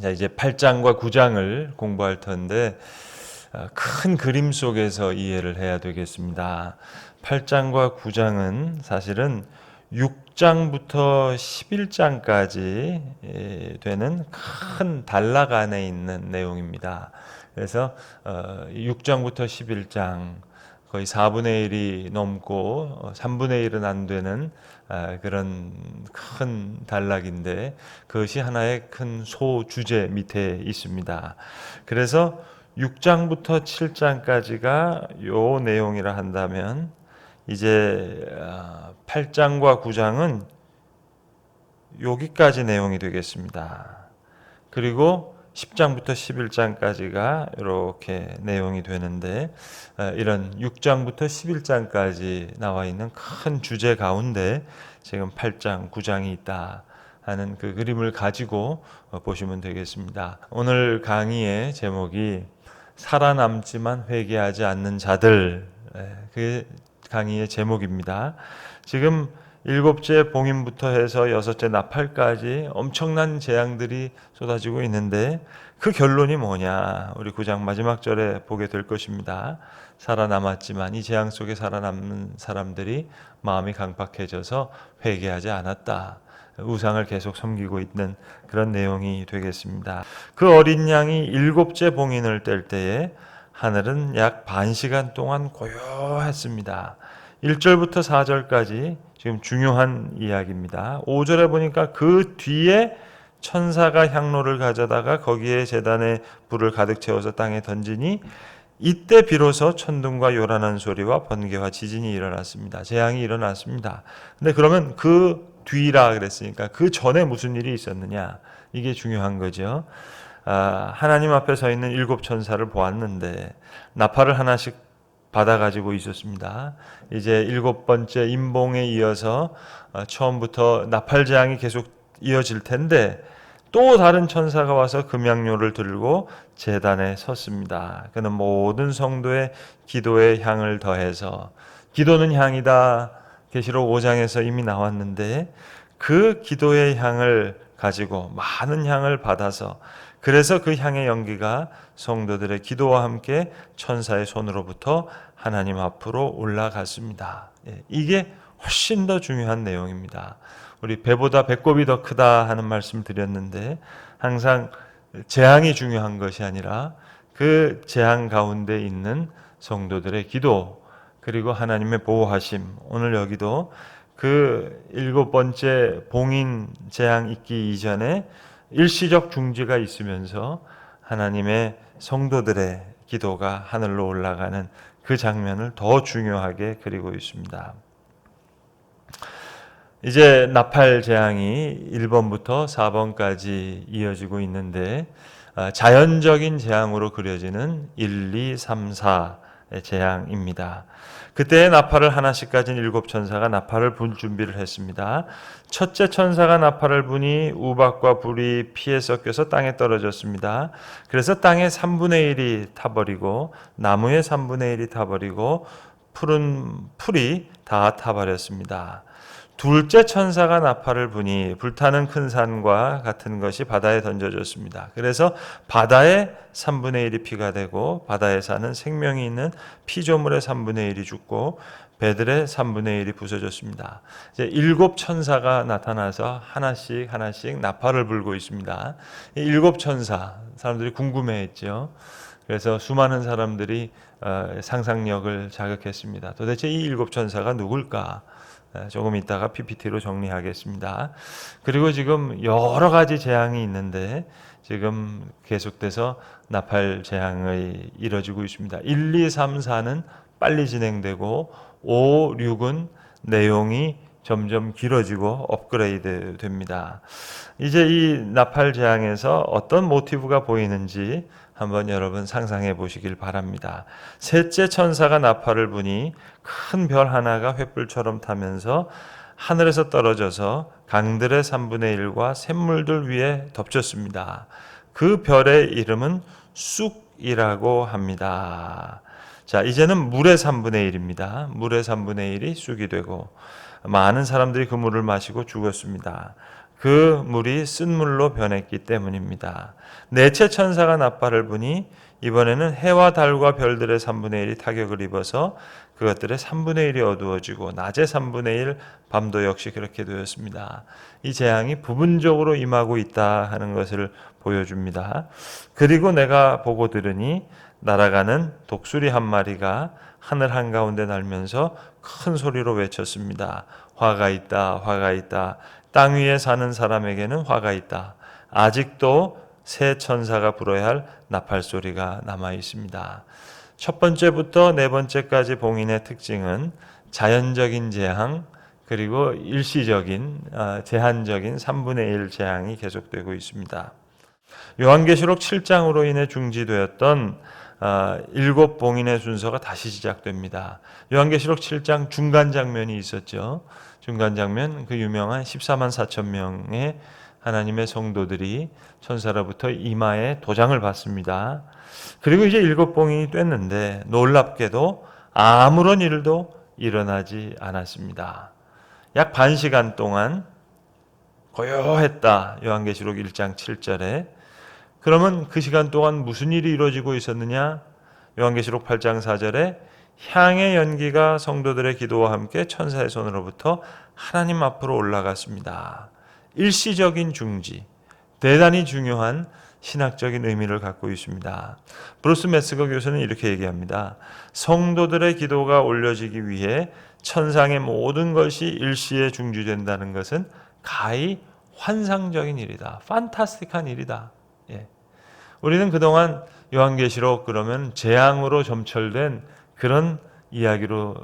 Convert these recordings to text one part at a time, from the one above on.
자, 이제 8장과 9장을 공부할 텐데 큰 그림 속에서 이해를 해야 되겠습니다. 8장과 9장은 사실은 6장부터 11장까지 되는 큰 단락 안에 있는 내용입니다. 그래서 6장부터 11장 거의 4분의 1이 넘고 3분의 1은 안 되는 그런 큰 단락인데 그것이 하나의 큰 소주제 밑에 있습니다. 그래서 6장부터 7장까지가 요 내용이라 한다면 이제 8장과 9장은 여기까지 내용이 되겠습니다. 그리고 10장부터 11장까지가 이렇게 내용이 되는데 이런 6장부터 11장까지 나와 있는 큰 주제 가운데 지금 8장, 9장이 있다 하는 그 그림을 가지고 보시면 되겠습니다. 오늘 강의의 제목이 살아남지만 회개하지 않는 자들, 그 강의의 제목입니다. 지금 7째 봉인부터 해서 6째 나팔까지 엄청난 재앙들이 쏟아지고 있는데 그 결론이 뭐냐? 우리 9장 마지막 절에 보게 될 것입니다. 살아남았지만 이 재앙 속에 살아남는 사람들이 마음이 강팍해져서 회개하지 않았다. 우상을 계속 섬기고 있는 그런 내용이 되겠습니다. 그 어린 양이 7째 봉인을 뗄 때에 하늘은 약 반 시간 동안 고요했습니다. 1절부터 4절까지 지금 중요한 이야기입니다. 5절에 보니까 그 뒤에 천사가 향로를 가져다가 거기에 제단에 불을 가득 채워서 땅에 던지니 이때 비로소 천둥과 요란한 소리와 번개와 지진이 일어났습니다. 재앙이 일어났습니다. 근데 그러면 그 뒤라 그랬으니까 그 전에 무슨 일이 있었느냐? 이게 중요한 거죠. 하나님 앞에 서 있는 7 천사를 보았는데 나팔을 하나씩 받아가지고 있었습니다. 이제 7번째 임봉에 이어서 처음부터 나팔 재앙이 계속 이어질 텐데 또 다른 천사가 와서 금양료를 들고 제단에 섰습니다. 그는 모든 성도의 기도에 향을 더해서 기도는 향이다. 계시록 5장에서 이미 나왔는데 그 기도의 향을 가지고 많은 향을 받아서 그래서 그 향의 연기가 성도들의 기도와 함께 천사의 손으로부터 하나님 앞으로 올라갔습니다. 이게 훨씬 더 중요한 내용입니다. 우리 배보다 배꼽이 더 크다 하는 말씀 드렸는데 항상 재앙이 중요한 것이 아니라 그 재앙 가운데 있는 성도들의 기도 그리고 하나님의 보호하심. 오늘 여기도 그 7번째 봉인 재앙 있기 이전에 일시적 중지가 있으면서 하나님의 성도들의 기도가 하늘로 올라가는 그 장면을 더 중요하게 그리고 있습니다. 이제 나팔 재앙이 1번부터 4번까지 이어지고 있는데 자연적인 재앙으로 그려지는 1, 2, 3, 4의 재앙입니다. 그때 나팔을 하나씩 가진 7 천사가 나팔을 불 준비를 했습니다. 첫째 천사가 나팔을 부니 우박과 불이 피에 섞여서 땅에 떨어졌습니다. 그래서 땅의 3분의 1이 타버리고 나무의 3분의 1이 타버리고 풀이 다 타버렸습니다. 둘째 천사가 나팔을 부니 불타는 큰 산과 같은 것이 바다에 던져졌습니다. 그래서 바다의 3분의 1이 피가 되고 바다에 사는 생명이 있는 피조물의 3분의 1이 죽고 배들의 3분의 1이 부서졌습니다. 이제 7 천사가 나타나서 하나씩 나팔을 불고 있습니다. 이 7 천사, 사람들이 궁금해했죠. 그래서 수많은 사람들이 상상력을 자극했습니다. 도대체 이 7 천사가 누굴까? 조금 이따가 PPT로 정리하겠습니다. 그리고 지금 여러 가지 재앙이 있는데 지금 계속돼서 나팔 재앙이 이뤄지고 있습니다. 1, 2, 3, 4는 빨리 진행되고 5, 6은 내용이 점점 길어지고 업그레이드 됩니다. 이제 이 나팔 재앙에서 어떤 모티브가 보이는지 한번 여러분 상상해 보시길 바랍니다. 셋째 천사가 나팔을 부니 큰 별 하나가 횃불처럼 타면서 하늘에서 떨어져서 강들의 3분의 1과 샘물들 위에 덮쳤습니다. 그 별의 이름은 쑥이라고 합니다. 자, 이제는 물의 3분의 1입니다. 물의 3분의 1이 쑥이 되고 많은 사람들이 그 물을 마시고 죽었습니다. 그 물이 쓴 물로 변했기 때문입니다. 넷째 천사가 나팔을 부니 이번에는 해와 달과 별들의 3분의 1이 타격을 입어서 그것들의 3분의 1이 어두워지고 낮의 3분의 1, 밤도 역시 그렇게 되었습니다. 이 재앙이 부분적으로 임하고 있다 하는 것을 보여줍니다. 그리고 내가 보고 들으니 날아가는 독수리 한 마리가 하늘 한가운데 날면서 큰 소리로 외쳤습니다. 화가 있다, 화가 있다. 땅 위에 사는 사람에게는 화가 있다. 아직도 새 천사가 불어야 할 나팔 소리가 남아 있습니다. 첫 번째부터 네 번째까지 봉인의 특징은 자연적인 재앙, 그리고 일시적인 제한적인 3분의 1 재앙이 계속되고 있습니다. 요한계시록 7장으로 인해 중지되었던 일곱 봉인의 순서가 다시 시작됩니다. 요한계시록 7장 중간 장면이 있었죠. 중간 장면, 그 유명한 14만 4천 명의 하나님의 성도들이 천사로부터 이마에 도장을 받습니다. 그리고 이제 일곱 봉인이 됐는데 놀랍게도 아무런 일도 일어나지 않았습니다. 약 반 시간 동안 고요했다. 요한계시록 1장 7절에. 그러면 그 시간 동안 무슨 일이 이루어지고 있었느냐? 요한계시록 8장 4절에 향의 연기가 성도들의 기도와 함께 천사의 손으로부터 하나님 앞으로 올라갔습니다. 일시적인 중지, 대단히 중요한 신학적인 의미를 갖고 있습니다. 브루스 메스거 교수는 이렇게 얘기합니다. 성도들의 기도가 올려지기 위해 천상의 모든 것이 일시에 중지된다는 것은 가히 환상적인 일이다. 판타스틱한 일이다. 예. 우리는 그동안 요한계시록 그러면 재앙으로 점철된 그런 이야기로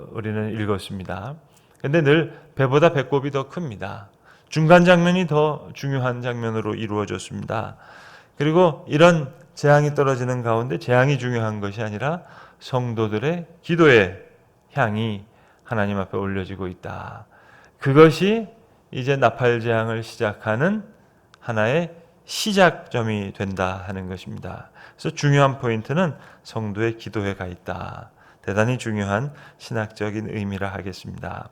우리는 읽었습니다. 근데 늘 배보다 배꼽이 더 큽니다. 중간 장면이 더 중요한 장면으로 이루어졌습니다. 그리고 이런 재앙이 떨어지는 가운데 재앙이 중요한 것이 아니라 성도들의 기도의 향이 하나님 앞에 올려지고 있다. 그것이 이제 나팔 재앙을 시작하는 하나의 시작점이 된다 하는 것입니다. 그래서 중요한 포인트는 성도의 기도에 가 있다. 대단히 중요한 신학적인 의미라 하겠습니다.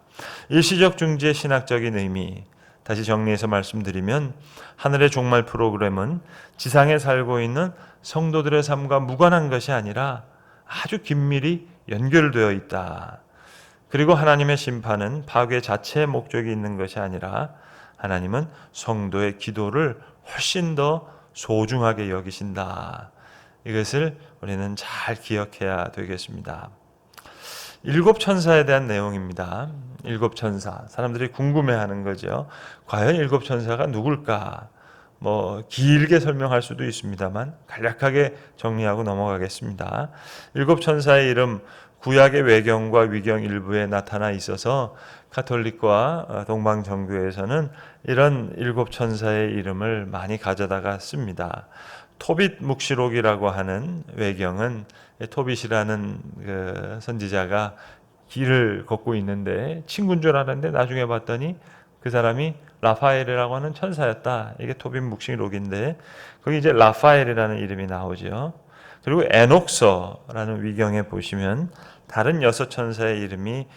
일시적 중지의 신학적인 의미, 다시 정리해서 말씀드리면 하늘의 종말 프로그램은 지상에 살고 있는 성도들의 삶과 무관한 것이 아니라 아주 긴밀히 연결되어 있다. 그리고 하나님의 심판은 파괴 자체의 목적이 있는 것이 아니라 하나님은 성도의 기도를 훨씬 더 소중하게 여기신다. 이것을 우리는 잘 기억해야 되겠습니다. 일곱 천사에 대한 내용입니다. 일곱 천사. 사람들이 궁금해하는 거죠. 과연 일곱 천사가 누굴까? 길게 설명할 수도 있습니다만 간략하게 정리하고 넘어가겠습니다. 일곱 천사의 이름, 구약의 외경과 위경 일부에 나타나 있어서 가톨릭과 동방 정교에서는 이런 일곱 천사의 이름을 많이 가져다가 씁니다. 토빗 묵시록이라고 하는 외경은 토빗이라는 그 선지자가 길을 걷고 있는데 친구인 줄 알았는데 나중에 봤더니 그 사람이 라파엘이라고 하는 천사였다. 이게 토빗 묵시록인데 거기 이제 라파엘이라는 이름이 나오죠. 그리고 에녹서라는 위경에 보시면 다른 여섯 천사의 이름이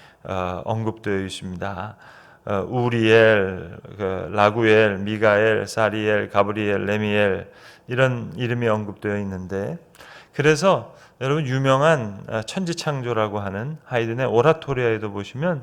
언급되어 있습니다. 우리엘, 라구엘, 미가엘, 사리엘, 가브리엘, 레미엘 이런 이름이 언급되어 있는데 그래서 여러분 유명한 천지창조라고 하는 하이든의 오라토리아에도 보시면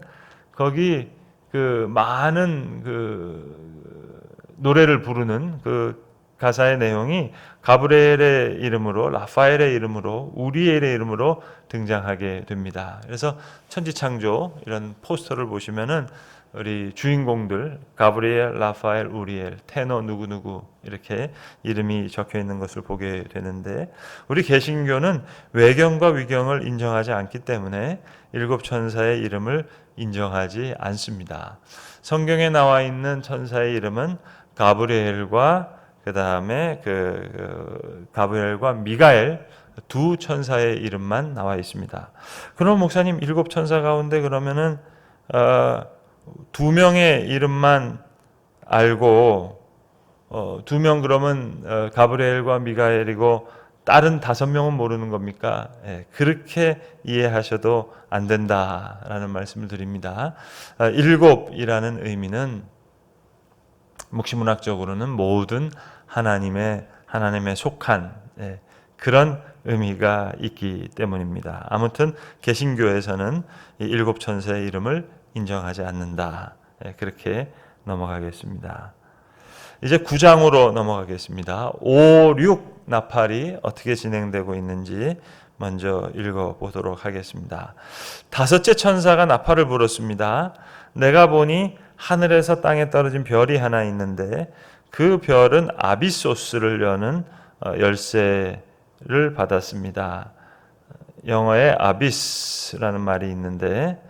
거기 그 많은 그 노래를 부르는 그 가사의 내용이 가브리엘의 이름으로, 라파엘의 이름으로, 우리엘의 이름으로 등장하게 됩니다. 그래서 천지창조 이런 포스터를 보시면은 우리 주인공들 가브리엘, 라파엘, 우리엘, 테너 누구누구 이렇게 이름이 적혀 있는 것을 보게 되는데 우리 개신교는 외경과 위경을 인정하지 않기 때문에 일곱 천사의 이름을 인정하지 않습니다. 성경에 나와 있는 천사의 이름은 가브리엘과 그 다음에 가브리엘과 미가엘 두 천사의 이름만 나와 있습니다. 그럼 목사님 일곱 천사 가운데 그러면은 두 명의 이름만 알고 두 명 그러면 가브리엘과 미가엘이고 다른 5명은 모르는 겁니까? 그렇게 이해하셔도 안 된다라는 말씀을 드립니다. 7이라는 의미는 묵시문학적으로는 모든 하나님에 속한 그런 의미가 있기 때문입니다. 아무튼 개신교에서는 이 7천사의 이름을 인정하지 않는다. 그렇게 넘어가겠습니다. 이제 9장으로 넘어가겠습니다. 5, 6 나팔이 어떻게 진행되고 있는지 먼저 읽어보도록 하겠습니다. 5째 천사가 나팔을 불었습니다. 내가 보니 하늘에서 땅에 떨어진 별이 하나 있는데 그 별은 아비소스를 여는 열쇠를 받았습니다. 영어에 아비스라는 말이 있는데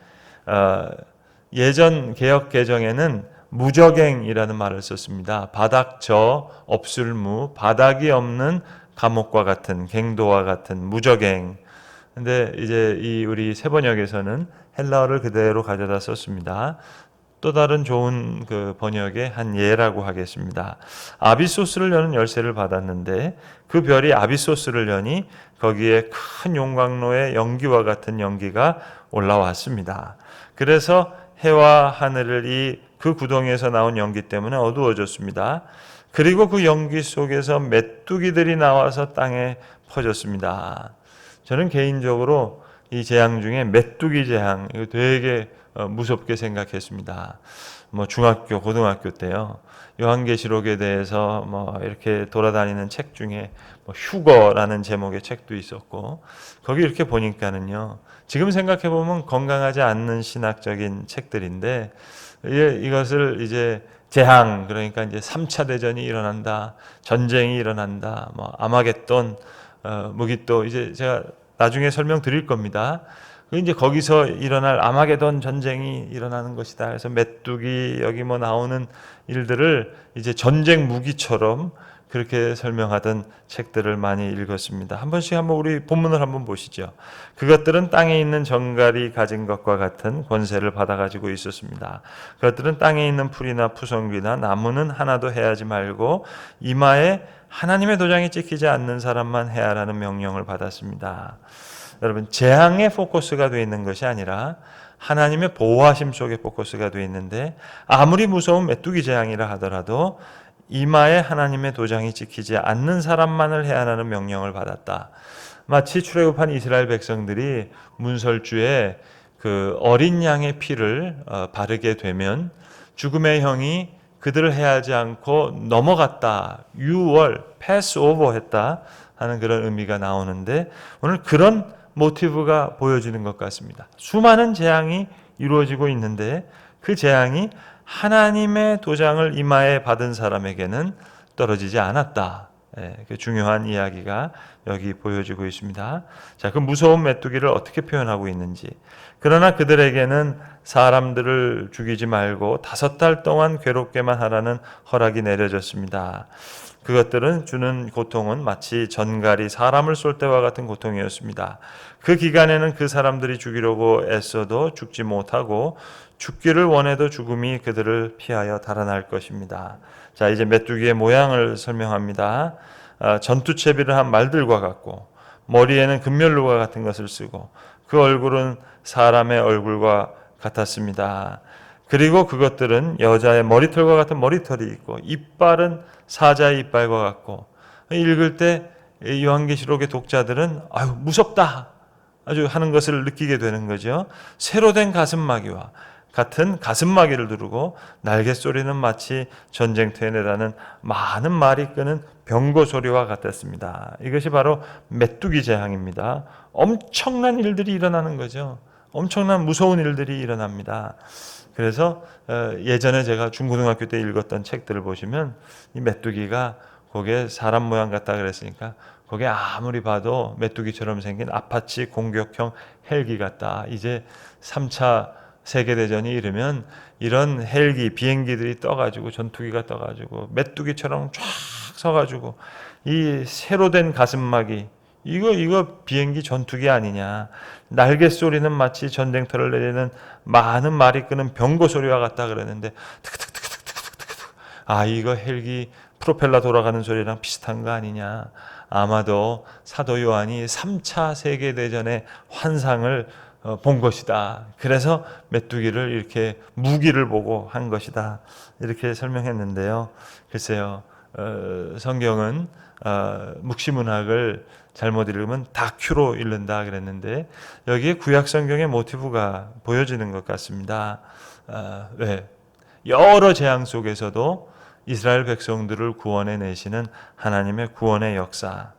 예전 개역 개정에는 무저갱이라는 말을 썼습니다. 바닥저, 없을무, 바닥이 없는 감옥과 같은, 갱도와 같은 무저갱. 근데 이제 이 우리 세번역에서는 헬라어를 그대로 가져다 썼습니다. 또 다른 좋은 그 번역의 한 예라고 하겠습니다. 아비소스를 여는 열쇠를 받았는데 그 별이 아비소스를 여니 거기에 큰 용광로의 연기와 같은 연기가 올라왔습니다. 그래서 해와 하늘이 그 구덩이에서 나온 연기 때문에 어두워졌습니다. 그리고 그 연기 속에서 메뚜기들이 나와서 땅에 퍼졌습니다. 저는 개인적으로 이 재앙 중에 메뚜기 재앙 이거 되게 무섭게 생각했습니다. 뭐 중학교, 고등학교 때요. 요한계시록에 대해서 뭐 이렇게 돌아다니는 책 중에 뭐 휴거라는 제목의 책도 있었고 거기 이렇게 보니까는요. 지금 생각해 보면 건강하지 않는 신학적인 책들인데 이것을 이제 재앙 그러니까 이제 3차 대전이 일어난다, 전쟁이 일어난다, 뭐 아마겟돈, 무기또 이제 제가 나중에 설명드릴 겁니다. 이제 거기서 일어날 아마겟돈 전쟁이 일어나는 것이다. 그래서 메뚜기 여기 뭐 나오는 일들을 이제 전쟁 무기처럼 그렇게 설명하던 책들을 많이 읽었습니다. 한 번씩 한번 우리 본문을 한번 보시죠. 그것들은 땅에 있는 정갈이 가진 것과 같은 권세를 받아가지고 있었습니다. 그것들은 땅에 있는 풀이나 푸성귀나 나무는 하나도 해하지 말고 이마에 하나님의 도장이 찍히지 않는 사람만 해하라는 명령을 받았습니다. 여러분 재앙의 포커스가 되어 있는 것이 아니라 하나님의 보호하심 속에 포커스가 되어 있는데 아무리 무서운 메뚜기 재앙이라 하더라도 이마에 하나님의 도장이 찍히지 않는 사람만을 해하라는 명령을 받았다. 마치 출애굽한 이스라엘 백성들이 문설주에 그 어린 양의 피를 바르게 되면 죽음의 형이 그들을 해하지 않고 넘어갔다. 유월, 패스오버 했다 하는 그런 의미가 나오는데 오늘 그런 모티브가 보여지는 것 같습니다. 수많은 재앙이 이루어지고 있는데 그 재앙이 하나님의 도장을 이마에 받은 사람에게는 떨어지지 않았다. 그 중요한 이야기가 여기 보여지고 있습니다. 자, 그 무서운 메뚜기를 어떻게 표현하고 있는지. 그러나 그들에게는 사람들을 죽이지 말고 5달 동안 괴롭게만 하라는 허락이 내려졌습니다. 그것들은 주는 고통은 마치 전갈이 사람을 쏠 때와 같은 고통이었습니다. 그 기간에는 그 사람들이 죽이려고 애써도 죽지 못하고 죽기를 원해도 죽음이 그들을 피하여 달아날 것입니다. 자, 이제 메뚜기의 모양을 설명합니다. 전투채비를 한 말들과 같고 머리에는 금면류와 같은 것을 쓰고 그 얼굴은 사람의 얼굴과 같았습니다. 그리고 그것들은 여자의 머리털과 같은 머리털이 있고 이빨은 사자의 이빨과 같고 읽을 때 요한계시록의 독자들은 아유 무섭다 아주 하는 것을 느끼게 되는 거죠. 새로 된 가슴마귀와 같은 가슴마귀를 두르고 날갯소리는 마치 전쟁터에 내다는 많은 말이 끄는 병거 소리와 같았습니다. 이것이 바로 메뚜기 재앙입니다. 엄청난 일들이 일어나는 거죠. 엄청난 무서운 일들이 일어납니다. 그래서 예전에 제가 중고등학교 때 읽었던 책들을 보시면 이 메뚜기가 거기에 사람 모양 같다 그랬으니까 거기에 아무리 봐도 메뚜기처럼 생긴 아파치 공격형 헬기 같다. 이제 3차 세계대전이 이르면 이런 헬기, 비행기들이 떠가지고 전투기가 떠가지고 메뚜기처럼 쫙 서가지고 이 새로 된 가슴막이 이거 비행기 전투기 아니냐. 날개 소리는 마치 전쟁터를 내리는 많은 말이 끄는 병거 소리와 같다 그러는데 이거 헬기 프로펠러 돌아가는 소리랑 비슷한 거 아니냐. 아마도 사도 요한이 3차 세계대전의 환상을 본 것이다. 그래서 메뚜기를 이렇게 무기를 보고 한 것이다. 이렇게 설명했는데요. 글쎄요, 성경은 묵시문학을 잘못 읽으면 다큐로 읽는다 그랬는데 여기에 구약 성경의 모티브가 보여지는 것 같습니다. 왜? 여러 재앙 속에서도 이스라엘 백성들을 구원해 내시는 하나님의 구원의 역사.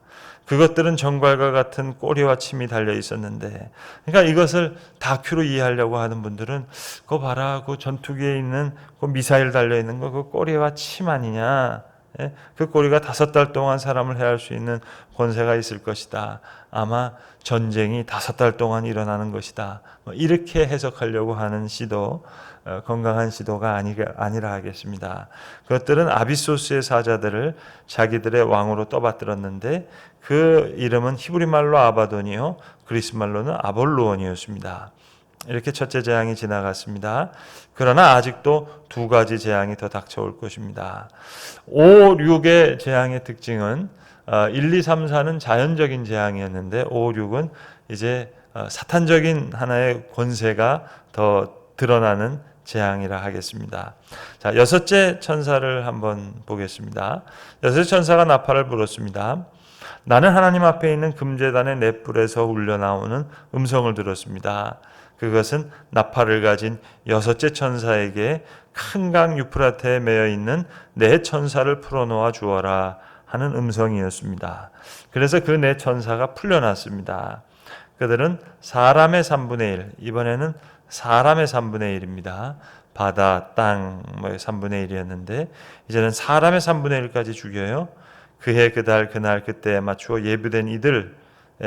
그것들은 정갈과 같은 꼬리와 침이 달려 있었는데, 그러니까 이것을 다큐로 이해하려고 하는 분들은 그거 봐라, 그 전투기에 있는 그 미사일 달려 있는 거, 그 꼬리와 침 아니냐? 그 꼬리가 5달 동안 사람을 해할 수 있는 권세가 있을 것이다. 아마 전쟁이 5달 동안 일어나는 것이다. 이렇게 해석하려고 하는 시도, 건강한 시도가 아니라 하겠습니다. 그것들은 아비소스의 사자들을 자기들의 왕으로 떠받들었는데 그 이름은 히브리 말로 아바돈이요, 그리스 말로는 아볼루온이었습니다. 이렇게 첫째 재앙이 지나갔습니다. 그러나 아직도 2가지 재앙이 더 닥쳐올 것입니다. 5, 6의 재앙의 특징은 1, 2, 3, 4는 자연적인 재앙이었는데 5, 6은 이제 사탄적인 하나의 권세가 더 드러나는 재앙이라 하겠습니다. 자, 6째 천사를 한번 보겠습니다. 6째 천사가 나팔을 불었습니다. 나는 하나님 앞에 있는 금제단의 넷불에서 울려나오는 음성을 들었습니다. 그것은 나팔을 가진 6째 천사에게 큰 강 유프라테에 매여 있는 네 천사를 풀어놓아 주어라 하는 음성이었습니다. 그래서 그 네 천사가 풀려났습니다. 그들은 사람의 3분의 1, 이번에는 사람의 3분의 1입니다. 바다, 땅, 3분의 1이었는데 이제는 사람의 3분의 1까지 죽여요. 그해, 그달, 그날, 그때에 맞추어 예비된 이들,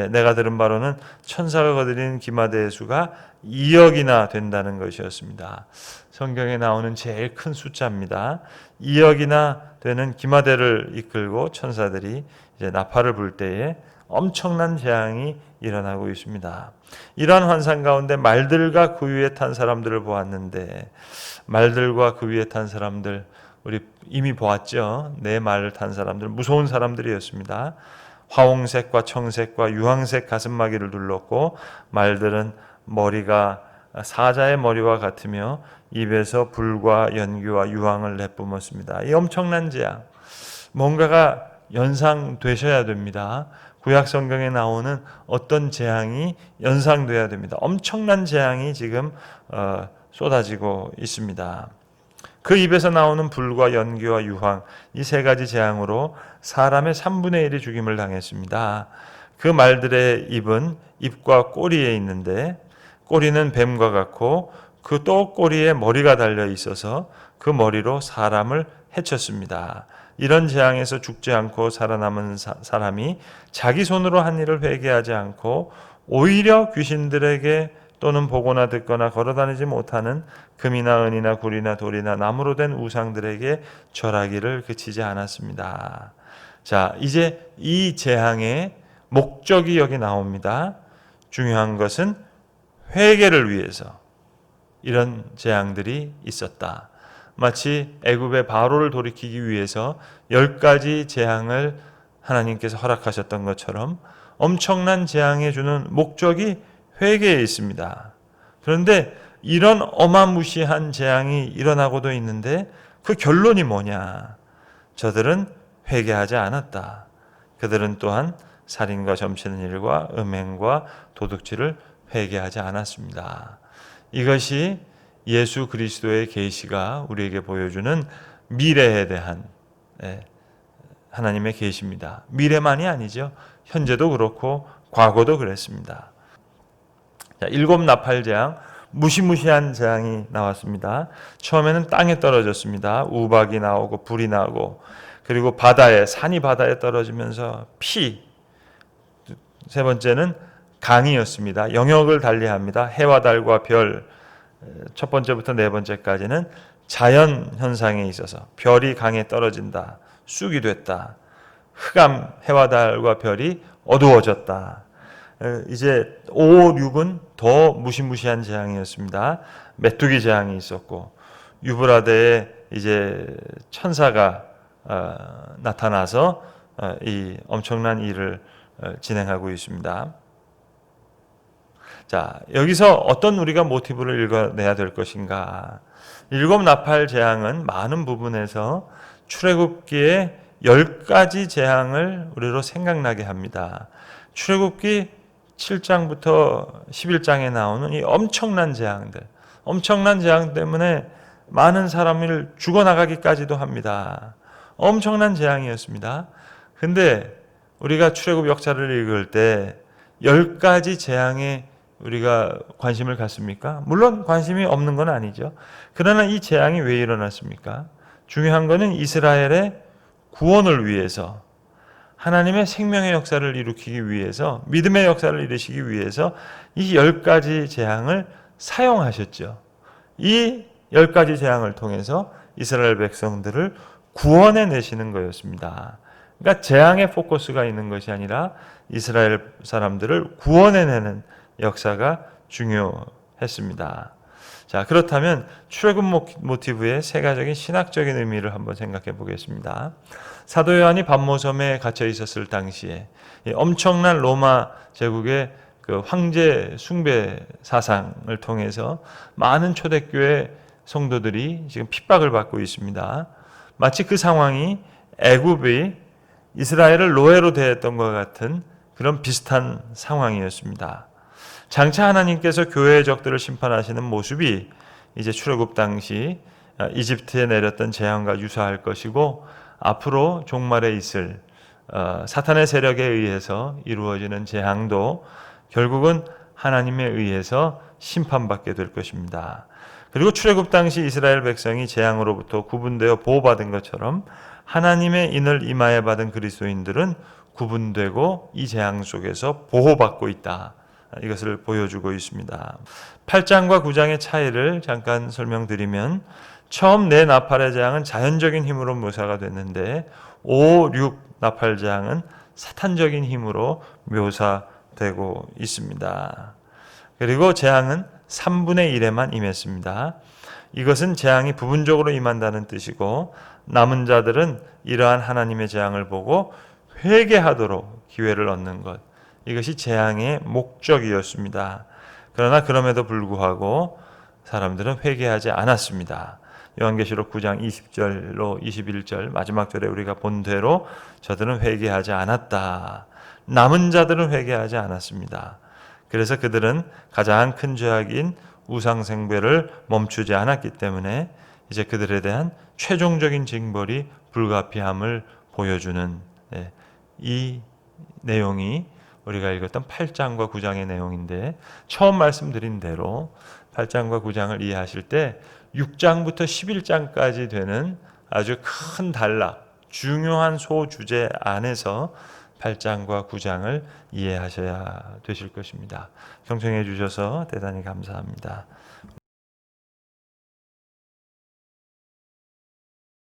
내가 들은 바로는 천사가 거두는 기마대의 수가 2억이나 된다는 것이었습니다. 성경에 나오는 제일 큰 숫자입니다. 2억이나 되는 기마대를 이끌고 천사들이 이제 나팔을 불 때에 엄청난 재앙이 일어나고 있습니다. 이러한 환상 가운데 말들과 그 위에 탄 사람들을 보았는데, 말들과 그 위에 탄 사람들 우리 이미 보았죠. 네 말을 탄 사람들 무서운 사람들이었습니다. 화홍색과 청색과 유황색 가슴마기를 둘렀고 말들은 머리가 사자의 머리와 같으며 입에서 불과 연기와 유황을 내뿜었습니다. 이 엄청난 재앙, 뭔가가 연상되셔야 됩니다. 구약 성경에 나오는 어떤 재앙이 연상돼야 됩니다. 엄청난 재앙이 지금 쏟아지고 있습니다. 그 입에서 나오는 불과 연기와 유황, 이 3가지 재앙으로 사람의 3분의 1이 죽임을 당했습니다. 그 말들의 입은 입과 꼬리에 있는데 꼬리는 뱀과 같고 그 또 꼬리에 머리가 달려 있어서 그 머리로 사람을 해쳤습니다. 이런 재앙에서 죽지 않고 살아남은 사람이 자기 손으로 한 일을 회개하지 않고 오히려 귀신들에게 또는 보거나 듣거나 걸어다니지 못하는 금이나 은이나 굴이나 돌이나 나무로 된 우상들에게 절하기를 그치지 않았습니다. 자, 이제 이 재앙의 목적이 여기 나옵니다. 중요한 것은 회개를 위해서 이런 재앙들이 있었다. 마치 애굽의 바로를 돌이키기 위해서 10가지 재앙을 하나님께서 허락하셨던 것처럼 엄청난 재앙에 주는 목적이 회개에 있습니다. 그런데 이런 어마무시한 재앙이 일어나고도 있는데 그 결론이 뭐냐? 저들은 회개하지 않았다. 그들은 또한 살인과 점치는 일과 음행과 도둑질을 회개하지 않았습니다. 이것이 예수 그리스도의 계시가 우리에게 보여주는 미래에 대한 하나님의 계시입니다. 미래만이 아니죠. 현재도 그렇고 과거도 그랬습니다. 자, 7 나팔 재앙, 무시무시한 재앙이 나왔습니다. 처음에는 땅에 떨어졌습니다. 우박이 나오고 불이 나고, 그리고 산이 바다에 떨어지면서 피. 3번째는 강이었습니다. 영역을 달리합니다. 해와 달과 별, 첫 번째부터 4번째까지는 자연 현상에 있어서 별이 강에 떨어진다, 쑥이 됐다, 해와 달과 별이 어두워졌다. 이제 5, 6은 더 무시무시한 재앙이었습니다. 메뚜기 재앙이 있었고 유브라데의 이제 천사가 나타나서 이 엄청난 일을 진행하고 있습니다. 자, 여기서 어떤 우리가 모티브를 읽어내야 될 것인가? 일곱 나팔 재앙은 많은 부분에서 출애굽기의 10가지 재앙을 우리로 생각나게 합니다. 출애굽기 7장부터 11장에 나오는 이 엄청난 재앙들, 엄청난 재앙 때문에 많은 사람을 죽어나가기까지도 합니다. 엄청난 재앙이었습니다. 근데 우리가 출애굽 역사를 읽을 때 10가지 재앙에 우리가 관심을 갖습니까? 물론 관심이 없는 건 아니죠. 그러나 이 재앙이 왜 일어났습니까? 중요한 것은 이스라엘의 구원을 위해서, 하나님의 생명의 역사를 일으키기 위해서, 믿음의 역사를 이루시기 위해서 이 10가지 재앙을 사용하셨죠. 이 10가지 재앙을 통해서 이스라엘 백성들을 구원해 내시는 거였습니다. 그러니까 재앙의 포커스가 있는 것이 아니라 이스라엘 사람들을 구원해내는 역사가 중요했습니다. 자, 그렇다면 출애굽 모티브의 세가적인 신학적인 의미를 한번 생각해 보겠습니다. 사도 요한이 반모섬에 갇혀 있었을 당시에 엄청난 로마 제국의 그 황제 숭배 사상을 통해서 많은 초대교회 성도들이 지금 핍박을 받고 있습니다. 마치 그 상황이 애굽이 이스라엘을 노예로 대했던 것 같은 그런 비슷한 상황이었습니다. 장차 하나님께서 교회의 적들을 심판하시는 모습이 이제 출애굽 당시 이집트에 내렸던 재앙과 유사할 것이고, 앞으로 종말에 있을 사탄의 세력에 의해서 이루어지는 재앙도 결국은 하나님에 의해서 심판받게 될 것입니다. 그리고 출애굽 당시 이스라엘 백성이 재앙으로부터 구분되어 보호받은 것처럼 하나님의 인을 임하에 받은 그리스도인들은 구분되고 이 재앙 속에서 보호받고 있다. 이것을 보여주고 있습니다. 8장과 9장의 차이를 잠깐 설명드리면, 처음 네 나팔의 재앙은 자연적인 힘으로 묘사가 됐는데 5, 6 나팔 재앙은 사탄적인 힘으로 묘사되고 있습니다. 그리고 재앙은 3분의 1에만 임했습니다. 이것은 재앙이 부분적으로 임한다는 뜻이고, 남은 자들은 이러한 하나님의 재앙을 보고 회개하도록 기회를 얻는 것, 이것이 재앙의 목적이었습니다. 그러나 그럼에도 불구하고 사람들은 회개하지 않았습니다. 요한계시록 9장 20절로 21절 마지막 절에 우리가 본 대로 저들은 회개하지 않았다. 남은 자들은 회개하지 않았습니다. 그래서 그들은 가장 큰 죄악인 우상숭배를 멈추지 않았기 때문에 이제 그들에 대한 최종적인 징벌이 불가피함을 보여주는 이 내용이 우리가 읽었던 8장과 9장의 내용인데, 처음 말씀드린 대로 8장과 9장을 이해하실 때 6장부터 11장까지 되는 아주 큰 단락, 중요한 소주제 안에서 8장과 9장을 이해하셔야 되실 것입니다. 경청해 주셔서 대단히 감사합니다.